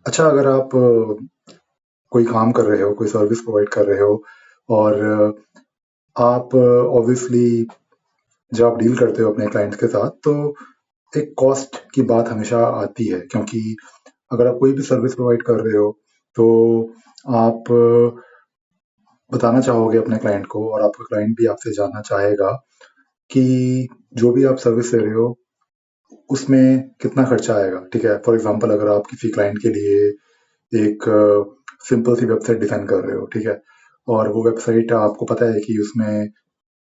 अच्छा, अगर आप कोई काम कर रहे हो, कोई सर्विस प्रोवाइड कर रहे हो और आप ऑब्वियसली जब आप डील करते हो अपने क्लाइंट्स के साथ, तो एक कॉस्ट की बात हमेशा आती है, क्योंकि अगर आप कोई भी सर्विस प्रोवाइड कर रहे हो, तो आप बताना चाहोगे अपने क्लाइंट को और आपका क्लाइंट भी आपसे जानना चाहेगा कि जो भी आप सर्विस दे रहे हो, उसमें कितना खर्चा आएगा, ठीक है? फॉर एग्ज़ाम्पल अगर आप किसी क्लाइंट के लिए एक सिंपल सी वेबसाइट डिज़ाइन कर रहे हो, ठीक है? और वो वेबसाइट आपको पता है कि उसमें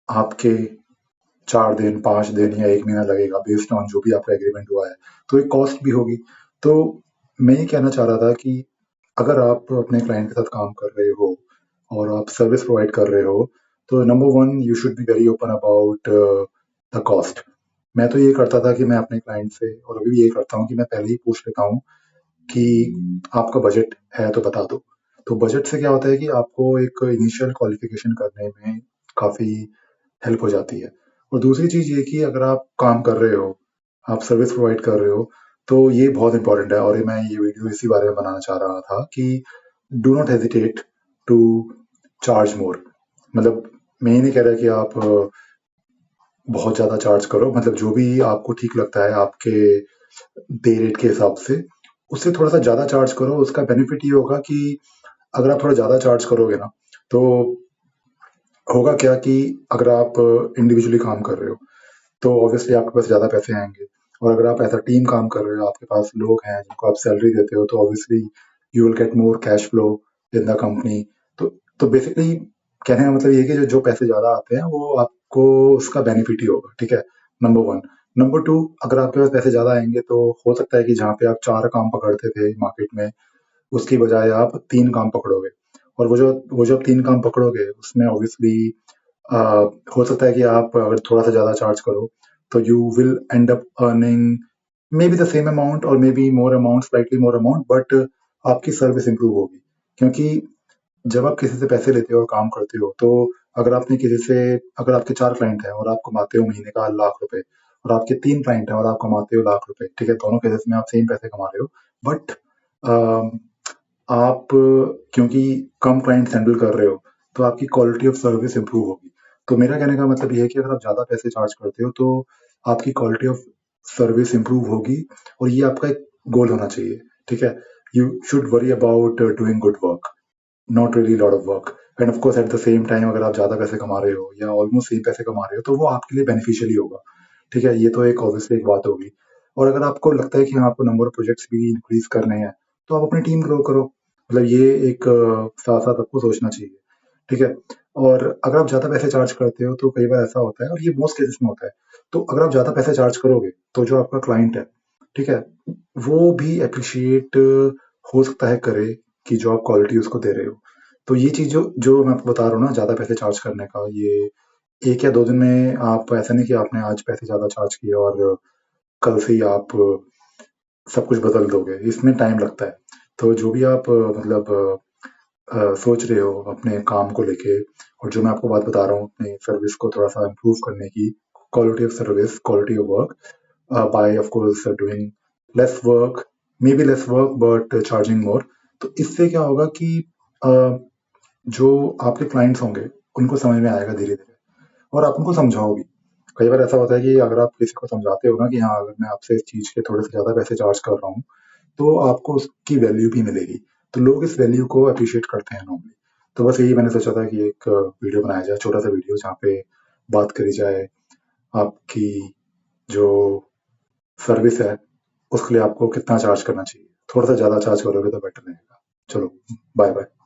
आपके 4 दिन, 5 दिन या 1 महीना लगेगा बेस्ड ऑन जो भी आपका एग्रीमेंट हुआ है, तो एक कॉस्ट भी होगी। तो मैं ये कहना चाह रहा था कि अगर आप अपने क्लाइंट के साथ काम कर रहे हो और आप सर्विस प्रोवाइड कर रहे हो, तो number 1 you should be very open about the cost. मैं तो ये करता था कि मैं अपने क्लाइंट से और अभी भी यही करता हूँ कि मैं पहले ही पूछ लेता हूँ कि आपका बजट है तो बता दो। तो बजट से क्या होता है कि आपको एक इनिशियल क्वालिफ़िकेशन करने में काफ़ी हेल्प हो जाती है। और दूसरी चीज़ ये कि अगर आप काम कर रहे हो, आप सर्विस प्रोवाइड कर रहे हो, तो ये बहुत इम्पोर्टेंट है और ये मैं ये वीडियो इसी बारे में बनाना चाह रहा था कि do not hesitate to charge more. मतलब मैं ये नहीं कह रहा कि आप बहुत ज़्यादा चार्ज करो, मतलब जो भी आपको ठीक लगता है आपके डे रेट के हिसाब से, उससे थोड़ा-सा ज़्यादा चार्ज करो। उसका बेनिफिट ये होगा कि अगर आप थोड़ा ज़्यादा चार्ज करोगे ना, तो होगा क्या कि अगर आप इंडिविजुअली काम कर रहे हो, तो ऑब्वियसली आपके पास ज़्यादा पैसे आएँगे और अगर आप एज़ अ टीम काम कर रहे हो, आपके पास लोग हैं जिनको आप सैलरी देते हो, तो obviously you will get more cash flow in the company. तो तो बेसिकली कहने का मतलब ये है कि जो पैसे ज़्यादा आते हैं, वो आपको उसका बेनिफिट ही होगा, ठीक है? नंबर 1। नंबर 2, अगर आपके पास पैसे ज़्यादा आएँगे, तो हो सकता है कि जहाँ पे आप 4 काम पकड़ते थे मार्केट में, उसकी बजाय आप 3 काम पकड़ोगे और वो जो आप 3 काम पकड़ोगे, उसमें ऑब्वियसली अ, हो सकता है कि आप अगर थोड़ा-सा ज़्यादा चार्ज करो, तो you will end up earning maybe the same amount और maybe more amount, slightly more amount, but आपकी सर्विस इंप्रूव होगी। क्योंकि जब आप किसी से पैसे लेते हो और काम करते हो, तो अगर आपने किसी से अगर आपके 4 क्लाइंट हैं और आप कमाते हो महीने का लाख रुपए और आपके 3 क्लाइंट हैं और आप कमाते हो लाख रुपए, ठीक है? दोनों केसेस में आप सेम पैसे कमा रहे हो, बट अ, आप क्योंकि कम क्लाइंट्स हैंडल कर रहे हो, तो आपकी क्वालिटी ऑफ सर्विस इंप्रूव होगी। तो मेरा कहने का मतलब ये है कि अगर आप ज़्यादा पैसे चार्ज करते हो, तो आपकी क्वालिटी ऑफ सर्विस इंप्रूव होगी और ये आपका एक गोल होना चाहिए, ठीक है? You should worry about doing good work, not really lot of work. End of course at the same time अगर आप ज़्यादा पैसे कमा रहे हो या ऑलमोस्ट सेम पैसे कमा रहे हो, तो वो आपके लिए बेनिफिशियल ही होगा, ठीक है? ये तो एक ऑब्वियसली एक बात होगी। और अगर आपको लगता है कि हाँ, आपको नंबर ऑफ प्रोजेक्ट्स भी इंक्रीज़ करने हैं, तो आप अपनी टीम ग्रो करो। मतलब ये एक साथ-साथ आपको सोचना चाहिए, ठीक है? और अगर आप ज़्यादा पैसे चार्ज करते हो, तो कई बार ऐसा होता है और ये मोस्ट केसेस में होता है। तो अगर आप ज़्यादा पैसे चार्ज करोगे, तो जो आपका क्लाइंट है, ठीक है? वो भी एप्रिशिएट हो सकता है करे कि जो आप क्वालिटी उसको दे रहे हो। तो ये चीज़ जो जो मैं आपको बता रहा हूँ ना, ज़्यादा पैसे चार्ज करने का, ये 1 या 2 दिन में आप ऐसा नहीं कि आपने आज पैसे ज़्यादा चार्ज किए और कल से ही आप सब कुछ बदल दोगे, इसमें टाइम लगता है। तो जो भी आप मतलब सोच रहे हो अपने काम को लेके और जो मैं आपको बात बता रहा हूँ अपनी सर्विस को थोड़ा-सा इम्प्रूव करने की, quality of service, quality of work, by of course doing less work, maybe less work but charging more। तो इससे क्या होगा कि अ, जो आपके क्लाइंट्स होंगे, उनको समझ में आएगा धीरे-धीरे और आप उनको समझाओ भी। कई बार ऐसा होता है कि अगर आप किसी को समझाते हो ना कि हाँ, अगर मैं आपसे इस चीज़ के थोड़े से ज़्यादा पैसे चार्ज कर रहा हूँ, तो आपको उसकी वैल्यू भी मिलेगी। तो लोग इस वैल्यू को एप्रिशिएट करते हैं नॉर्मली। तो बस यही मैंने सोचा था कि एक वीडियो बनाया जाए, छोटा-सा वीडियो जहाँ पे बात करी जाए आपकी जो सर्विस है, उसके लिए आपको कितना चार्ज करना चाहिए। थोड़ा-सा ज़्यादा चार्ज करोगे तो बेटर रहेगा। चलो, बाय-बाय।